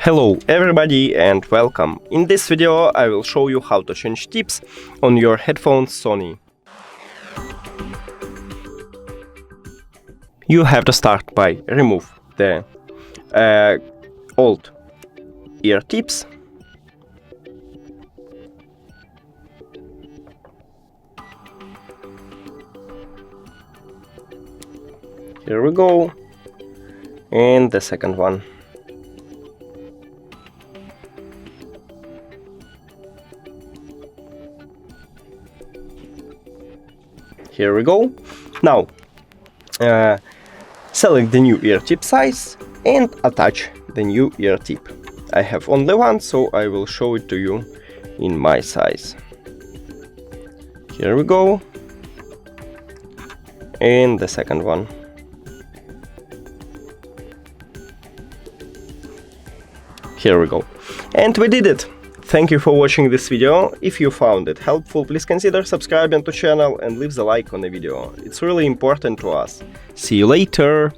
Hello everybody and welcome. In this video I will show you how to change tips on your headphones Sony. You have to start by remove the old ear tips. Here we go. And the second one. Here we go. Now, select the new ear tip size and attach the new ear tip. I have only one, so I will show it to you in my size. Here we go. And the second one. Here we go. And we did it! Thank you for watching this video. If you found it helpful, please consider subscribing to the channel and leave the like on the video. It's really important to us. See you later!